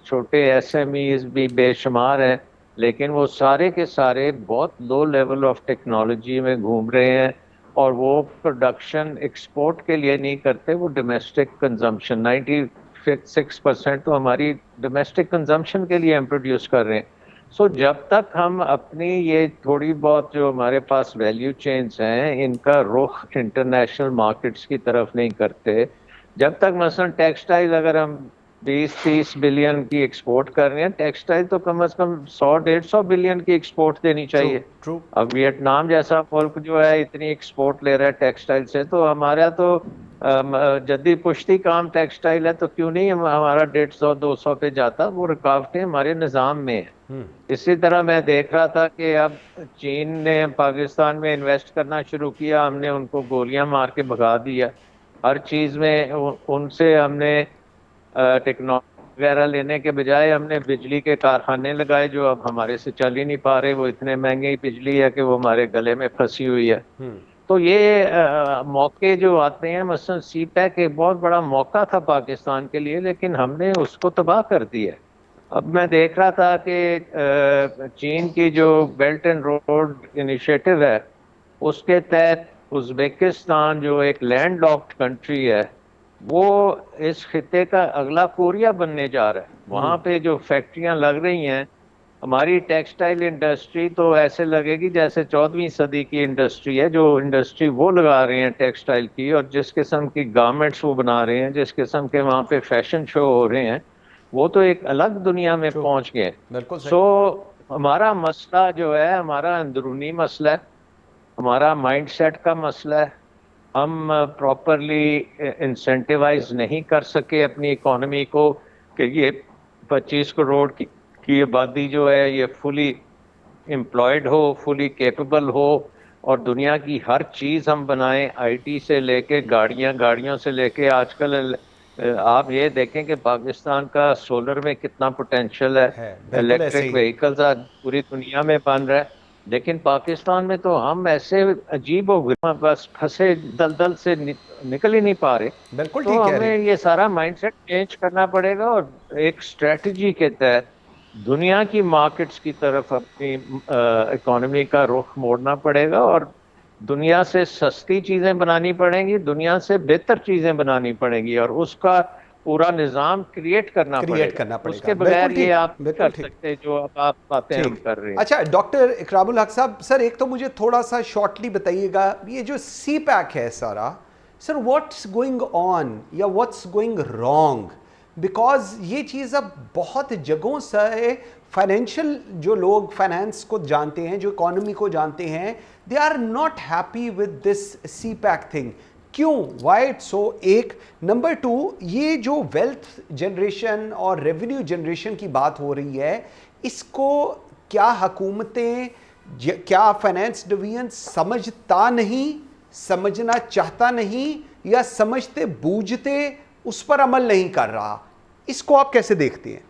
چھوٹے ایس ایم ایز بھی بے شمار ہیں, لیکن وہ سارے کے سارے بہت لو لیول آف ٹیکنالوجی میں گھوم رہے ہیں, اور وہ پروڈکشن ایکسپورٹ کے لیے نہیں کرتے, وہ ڈومیسٹک کنزمپشن 96% تو ہماری ڈومیسٹک کنزمپشن کے لیے ہم پروڈیوس کر رہے ہیں. سو جب تک ہم اپنی یہ تھوڑی بہت جو ہمارے پاس ویلیو چینز ہیں ان کا رخ انٹرنیشنل مارکیٹس کی طرف نہیں کرتے, جب تک مثلا ٹیکسٹائل اگر ہم 20-30 بلین کی ایکسپورٹ کر رہے ہیں, ٹیکسٹائل تو کم از کم 100-150 بلین کی ایکسپورٹ دینی چاہیے. اب ویتنام جیسا ملک جو ہے اتنی ایکسپورٹ لے رہا ہے ٹیکسٹائل سے, تو ہمارا تو جدی پشتی کام ٹیکسٹائل ہے, تو کیوں نہیں ہمارا 150-200 پہ جاتا. وہ رکاوٹیں ہمارے نظام میں ہیں. اسی طرح میں دیکھ رہا تھا کہ اب چین نے پاکستان میں انویسٹ کرنا شروع کیا، ہم نے ان کو گولیاں مار کے بھگا دیا ہر چیز میں. ان سے ہم نے ٹیکنالوجی وغیرہ لینے کے بجائے ہم نے بجلی کے کارخانے لگائے جو اب ہمارے سے چل ہی نہیں پا رہے. وہ اتنے مہنگی بجلی ہے کہ وہ ہمارے گلے میں پھنسی ہوئی ہے. تو یہ موقع جو آتے ہیں، مثلا سی پیک ایک بہت بڑا موقع تھا پاکستان کے لیے، لیکن ہم نے اس کو تباہ کر دیا. اب میں دیکھ رہا تھا کہ چین کی جو بیلٹ اینڈ روڈ انیشیٹو ہے، اس کے تحت ازبیکستان جو ایک لینڈ لاکڈ کنٹری ہے، وہ اس خطے کا اگلا کوریا بننے جا رہا ہے. وہاں پہ جو فیکٹریاں لگ رہی ہیں، ہماری ٹیکسٹائل انڈسٹری تو ایسے لگے گی جیسے 14ویں صدی کی انڈسٹری ہے. جو انڈسٹری وہ لگا رہے ہیں ٹیکسٹائل کی، اور جس قسم کی گارمنٹس وہ بنا رہے ہیں، جس قسم کے وہاں پہ فیشن شو ہو رہے ہیں، وہ تو ایک الگ دنیا میں پہنچ گئے. سو ہمارا مسئلہ جو ہے، ہمارا اندرونی مسئلہ ہے، ہمارا مائنڈ سیٹ کا مسئلہ ہے. ہم پراپرلی انسینٹیوائز نہیں کر سکے اپنی اکانومی کو کہ یہ 25 کروڑ کی آبادی جو ہے یہ فلی امپلائڈ ہو، فلی کیپیبل ہو، اور دنیا کی ہر چیز ہم بنائیں، آئی ٹی سے لے کے گاڑیوں سے لے کے آج کل آپ یہ دیکھیں کہ پاکستان کا سولر میں کتنا پوٹینشیل ہے. الیکٹرک وہیکلز آج پوری دنیا میں بن رہا ہے، لیکن پاکستان میں تو ہم ایسے عجیب و غریب بس پھنسے دلدل سے نکل ہی نہیں پا رہے. بالکل تو ہمیں یہ سارا مائنڈ سیٹ چینج کرنا پڑے گا، اور ایک اسٹریٹجی کے تحت دنیا کی مارکیٹس کی طرف اپنی اکانومی کا رخ موڑنا پڑے گا، اور دنیا سے سستی چیزیں بنانی پڑیں گی، دنیا سے بہتر چیزیں بنانی پڑیں گی، اور اس کا پورا نظام کریٹ کرنا پڑے گا. اس کے بغیر یہ آپ کر سکتے جو اب آپ باتیں ہم کر رہے ہیں. اچھا ڈاکٹر اقرام الحق صاحب، سر ایک تو مجھے تھوڑا سا شارٹلی بتائیے گا، یہ جو سی پیک ہے سارا، سر واٹس گوئنگ آن یا واٹس گوئنگ رانگ؟ بیکاز یہ چیز اب بہت جگہوں سے فائنینشیل جو لوگ فائنینس کو جانتے ہیں، جو اکانومی کو جانتے ہیں، they are not happy with this CPEC thing. کیوں؟ Why it so? ایک نمبر 2، یہ جو ویلتھ جنریشن اور ریونیو جنریشن کی بات ہو رہی ہے، اس کو کیا حکومتیں، کیا فائنینس ڈویژن سمجھتا نہیں، سمجھنا چاہتا نہیں، یا سمجھتے بوجھتے اس پر عمل نہیں کر رہا؟ اس کو آپ کیسے دیکھتے ہیں؟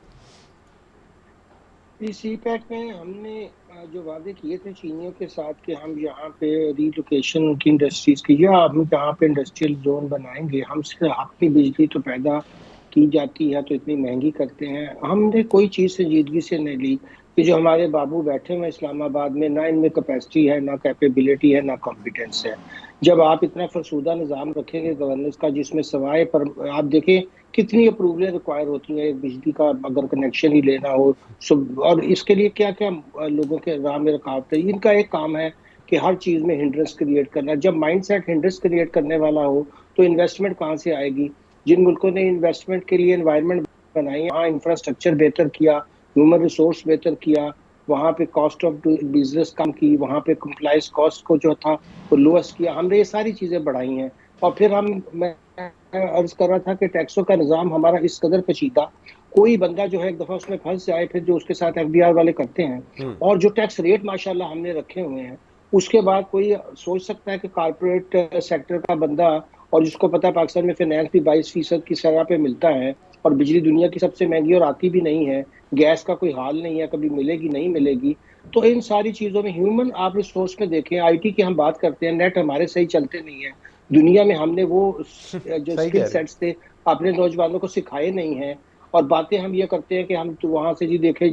سی پیک میں ہم نے جو وعدے کیے تھے چینیوں کے ساتھ کہ ہم یہاں پہ ری لوکیشن کی انڈسٹریز کی، یا ہم یہاں پہ انڈسٹریل زون بنائیں گے، ہم سے اپنی بجلی تو پیدا کی جاتی ہے تو اتنی مہنگی کرتے ہیں. ہم نے کوئی چیز سنجیدگی سے نہیں لی کہ جو ہمارے بابو بیٹھے ہوئے اسلام آباد میں، نہ ان میں کیپیسٹی ہے، نہ کیپیبلٹی ہے، نہ کمپیٹنس ہے. جب آپ اتنا فرسودہ نظام رکھیں گے گورننس کا، جس میں سوائے پر آپ دیکھیں کتنی اپروولیں ریکوائر ہوتی ہیں ایک بجلی کا اگر کنیکشن ہی لینا ہو، اور اس کے لیے کیا کیا لوگوں کے راہ میں رکاوٹ ہے. ان کا ایک کام ہے کہ ہر چیز میں ہنڈرنس کریٹ کرنا. جب مائنڈ سیٹ ہنڈرنس کریٹ کرنے والا ہو تو انویسٹمنٹ کہاں سے آئے گی؟ جن ملکوں نے انویسٹمنٹ کے لیے انوائرمنٹ بنائی، وہاں انفراسٹرکچر بہتر کیا، ہیومن ریسورس بہتر کیا، وہاں پہ کاسٹ آف بزنس کم کی، وہاں پہ کمپلائنس کاسٹ کو جو تھا وہ لوئسٹ کیا. ہم نے یہ ساری چیزیں بڑھائی ہیں. اور پھر میں عرض کر رہا تھا کہ ٹیکسوں کا نظام ہمارا اس قدر پیچیدہ، کوئی بندہ جو ہے ایک دفعہ اس میں پھنس جائے، پھر جو اس کے ساتھ ایف بی آر والے کرتے ہیں، اور جو ٹیکس ریٹ ماشاءاللہ ہم نے رکھے ہوئے ہیں، اس کے بعد کوئی سوچ سکتا ہے کہ کارپوریٹ سیکٹر کا بندہ، اور جس کو پتا ہے پاکستان میں فائنانس بھی 22% کی شرح پہ ملتا ہے، اور بجلی دنیا کی سب سے مہنگی اور آتی بھی نہیں ہے، گیس کا کوئی حال نہیں ہے، کبھی ملے گی نہیں ملے گی. تو ان ساری چیزوں میں ہیومن آپ ریسورس میں دیکھیں، آئی ٹی کی ہم بات کرتے ہیں، نیٹ ہمارے صحیح چلتے نہیں ہیں. دنیا میں ہم نے وہ جو اسکل سیٹس تھے اپنے نوجوانوں کو سکھائے نہیں ہیں. اور باتیں ہم یہ کرتے ہیں کہ ہم تو وہاں سے جی دیکھیں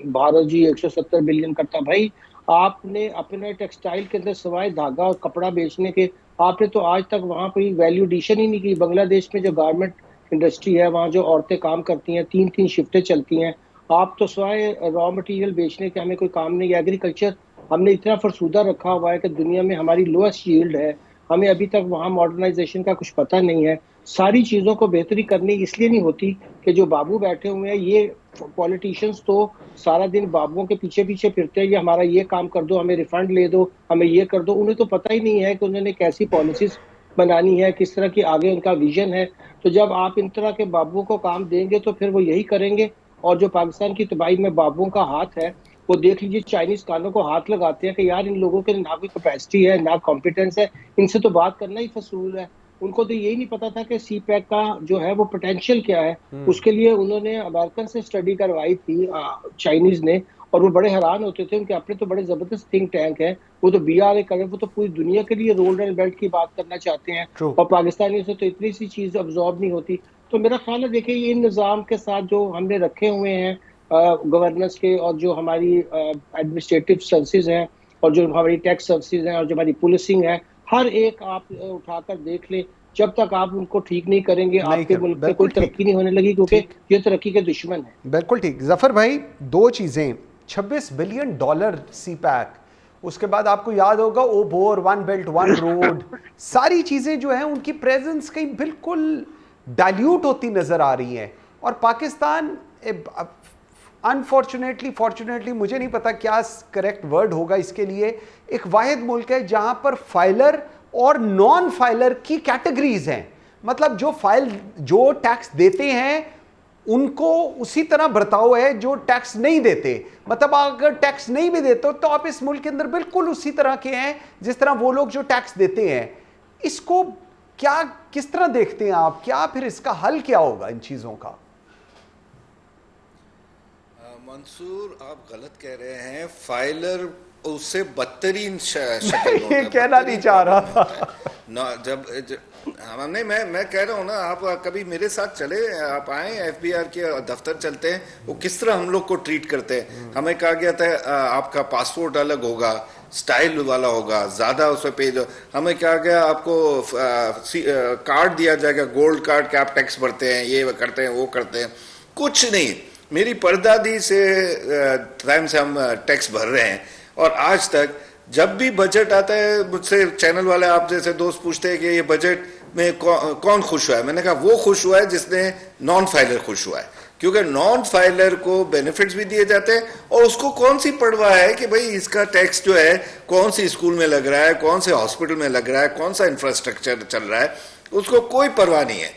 بھارت جی 170 بلین کرتا. بھائی آپ نے اپنے ٹیکسٹائل کے اندر سوائے دھاگا اور کپڑا بیچنے کے، آپ نے تو آج تک وہاں کوئی ویلیو ایڈیشن ہی نہیں کی. بنگلہ دیش میں جو گارمنٹ انڈسٹری ہے، وہاں جو عورتیں کام کرتی ہیں، 3 شفٹیں چلتی ہیں، آپ تو سوائے را مٹیریل بیچنے کے ہمیں کوئی کام نہیں. ایگریکلچر ہم نے اتنا فرسودہ رکھا ہوا ہے کہ دنیا میں ہماری لوئسٹ ییلڈ ہے، ہمیں ابھی تک وہاں ماڈرنائزیشن کا کچھ پتہ نہیں ہے. ساری چیزوں کو بہتری کرنی اس لیے نہیں ہوتی کہ جو بابو بیٹھے ہوئے ہیں، یہ پولیٹیشنز تو سارا دن بابوؤں کے پیچھے پیچھے پھرتے ہیں، یہ ہمارا یہ کام کر دو، ہمیں ریفنڈ لے دو، ہمیں یہ کر دو. انہیں تو پتہ ہی نہیں ہے کہ انہوں نے کیسی پالیسیز بنانی ہے، کس طرح کی آگے ان کا ویژن ہے. تو جب آپ ان طرح کے بابو کو کام دیں گے تو پھر وہ یہی کریں گے. اور جو پاکستان کی تباہی میں بابوں کا ہاتھ ہے، وہ دیکھ لیجیے چائنیز کانوں کو ہاتھ لگاتے ہیں کہ یار ان لوگوں کے نہ کوئی کیپیسٹی ہے نہ کمپیٹنس ہے، ان سے تو بات کرنا ہی فضول ہے۔ ان کو تو یہی نہیں پتا تھا کہ سی پیک کا جو ہے وہ پوٹینشیل کیا ہے۔ اس کے لیے انہوں نے امریکن سے اسٹڈی کروائی تھی چائنیز نے، اور وہ بڑے حیران ہوتے تھے، ان کے اپنے تو بڑے زبردست تھنک ٹینک ہیں، وہ تو بی آر اے کر، وہ تو پوری دنیا کے لیے رول اینڈ بیلٹ کی بات کرنا چاہتے ہیں، True. اور پاکستانیوں سے تو اتنی سی چیز ابزارب نہیں ہوتی۔ تو میرا خیال ہے دیکھیں یہ ان نظام کے ساتھ جو ہم نے رکھے ہوئے ہیں گورننس کے، اور جو ہماری ایڈمنسٹریٹو سروسز ہیں، اور جو ہماری ٹیکس سروسز ہیں، اور جو ہماری پولیسنگ ہے، ہر ایک آپ اٹھا کر دیکھ لیں، جب تک آپ ان کو ٹھیک نہیں کریں گے نہیں آپ کے کر- ملک میں بالکل کوئی ٹھیک، ترقی نہیں ہونے لگی، کیونکہ ٹھیک، یہ ترقی کے دشمن ہیں۔ بالکل ٹھیک۔ ظفر بھائی، دو چیزیں، $26 بلین سی پیک، اس کے بعد آپ کو یاد ہوگا اوبور، ون بیلٹ ون روڈ، ساری چیزیں جو ہیں ان کی پریزنس کہیں بالکل ڈائلیوٹ ہوتی نظر آ رہی ہیں، اور پاکستان فارچونیٹلی مجھے نہیں پتا کیا کریکٹ ورڈ ہوگا اس کے لیے، ایک واحد ملک ہے جہاں پر فائلر اور نان فائلر کی کیٹیگریز ہیں، مطلب جو ٹیکس دیتے ہیں ان کو اسی طرح برتاؤ ہے جو ٹیکس نہیں دیتے، مطلب اگر ٹیکس نہیں بھی دیتے ہو تو آپ اس ملک کے اندر بالکل اسی طرح کے ہیں جس طرح وہ لوگ جو ٹیکس دیتے ہیں۔ اس کو کس طرح دیکھتے ہیں آپ؟ کیا پھر اس کا حل کیا ہوگا ان چیزوں کا؟ منصور آپ غلط کہہ رہے ہیں، فائلر اس سے بدترین شکل ہوتا ہے، یہ کہنا نہیں چاہ رہا تھا۔ میں کہہ رہا ہوں نا، آپ کبھی میرے ساتھ چلے، آپ آئیں ایف بی آر کے دفتر چلتے ہیں، وہ کس طرح ہم لوگ کو ٹریٹ کرتے ہیں۔ ہمیں کہا گیا تھا آپ کا پاسپورٹ الگ ہوگا، سٹائل والا ہوگا، زیادہ اس پہ پیج، ہمیں کہا گیا آپ کو کارڈ دیا جائے گا، گولڈ کارڈ کے آپ ٹیکس بھرتے ہیں، یہ کرتے ہیں وہ کرتے ہیں، کچھ نہیں۔ میری پردادی سے ٹائم سے ہم ٹیکس بھر رہے ہیں، اور آج تک جب بھی بجٹ آتا ہے مجھ سے چینل والے آپ جیسے دوست پوچھتے ہیں کہ یہ بجٹ میں کون خوش ہوا ہے، میں نے کہا وہ خوش ہوا ہے جس نے نان فائلر خوش ہوا ہے، کیونکہ نان فائلر کو بینیفٹس بھی دیے جاتے ہیں، اور اس کو کون سی پرواہ ہے کہ بھئی اس کا ٹیکس جو ہے کون سی اسکول میں لگ رہا ہے، کون سے ہاسپٹل میں لگ رہا ہے، کون سا انفراسٹرکچر چل رہا ہے، اس کو کوئی پرواہ نہیں ہے۔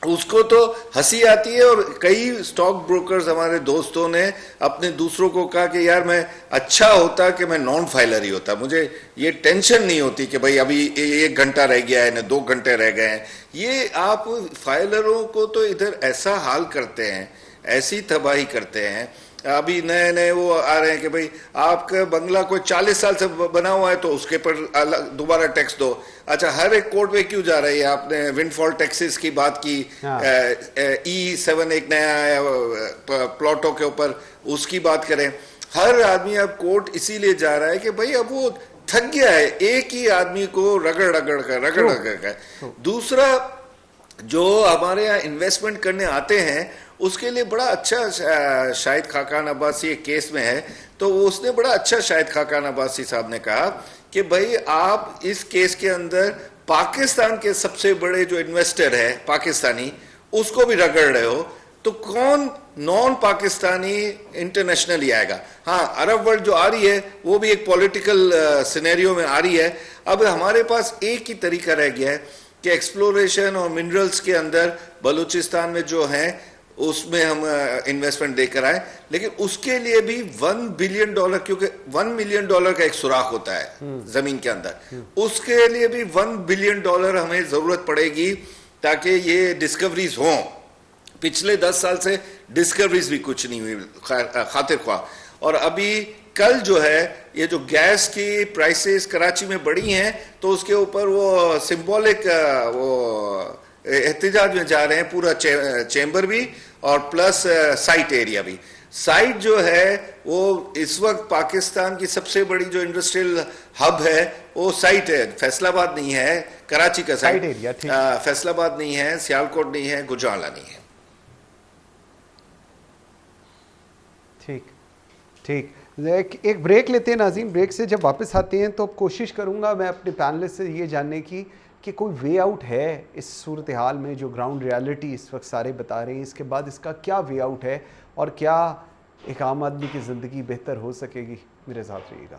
اس کو تو ہنسی آتی ہے، اور کئی سٹاک بروکرز ہمارے دوستوں نے اپنے دوسروں کو کہا کہ یار میں اچھا ہوتا کہ میں نان فائلر ہی ہوتا، مجھے یہ ٹینشن نہیں ہوتی کہ بھئی ابھی 1 گھنٹہ رہ گیا ہے، 2 گھنٹے رہ گئے ہیں۔ یہ آپ فائلروں کو تو ادھر ایسا حال کرتے ہیں، ایسی تباہی کرتے ہیں۔ ابھی نئے وہ آ رہے ہیں کہ بھئی آپ کا بنگلہ کوئی 40 سال سے بنا ہوا ہے تو اس کے پر دوبارہ ٹیکس دو۔ اچھا، ہر ایک کورٹ میں کیوں جا رہی ہے؟ آپ نے ونڈ فال ٹیکسز کی بات کی، E7 ایک نیا آیا پلاٹوں کے اوپر، اس کی بات کریں۔ ہر آدمی اب کورٹ اسی لیے جا رہا ہے کہ بھئی اب وہ تھک گیا ہے ایک ہی آدمی کو رگڑ کر۔ دوسرا، جو ہمارے یہاں انویسٹمنٹ کرنے آتے ہیں اس کے لیے بڑا اچھا شاہد خاقان عباسی ایک کیس میں ہے، تو اس نے بڑا اچھا شاہد خاقان عباسی صاحب نے کہا کہ بھئی آپ اس کیس کے اندر پاکستان کے سب سے بڑے جو انویسٹر ہے پاکستانی، اس کو بھی رگڑ رہے ہو، تو کون نان پاکستانی انٹرنیشنلی آئے گا؟ ہاں، عرب ورلڈ جو آ رہی ہے وہ بھی ایک پولیٹیکل سینیریو میں آ رہی ہے۔ اب ہمارے پاس ایک ہی طریقہ رہ گیا ہے کہ ایکسپلوریشن اور منرلز کے اندر بلوچستان میں جو ہیں اس میں ہم انویسٹمنٹ دے کر آئیں، لیکن اس کے لیے بھی $1 بلین، کیونکہ $1 ملین کا ایک سوراخ ہوتا ہے زمین کے اندر، اس کے لیے بھی $1 بلین ہمیں ضرورت پڑے گی تاکہ یہ ڈسکوریز ہوں۔ پچھلے 10 سال سے ڈسکوریز بھی کچھ نہیں ہوئی خاطر خواہ، اور ابھی کل جو ہے یہ جو گیس کی پرائسز کراچی میں بڑھی ہیں تو اس کے اوپر وہ سمبولک وہ احتجاج میں جا رہے ہیں، پورا چیمبر بھی اور پلس سائٹ ایریا بھی۔ سائٹ جو ہے وہ اس وقت پاکستان کی سب سے بڑی جو انڈسٹریل ہب ہے وہ سائٹ ہے، فیصل آباد نہیں ہے، کراچی کا سائٹ، فیصل آباد نہیں ہے، سیالکوٹ نہیں ہے، گجرانوالا نہیں ہے۔ ٹھیک، ایک بریک لیتے ہیں ناظرین۔ بریک سے جب واپس آتے ہیں تو کوشش کروں گا میں اپنے پینلسٹ سے یہ جاننے کی کہ کوئی وے آؤٹ ہے اس صورتحال میں جو گراؤنڈ ریالٹی اس وقت سارے بتا رہے ہیں، اس کے بعد اس کا کیا وے آؤٹ ہے اور کیا ایک عام آدمی کی زندگی بہتر ہو سکے گی۔ میرے ساتھ رہیے گا۔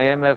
IMF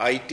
IT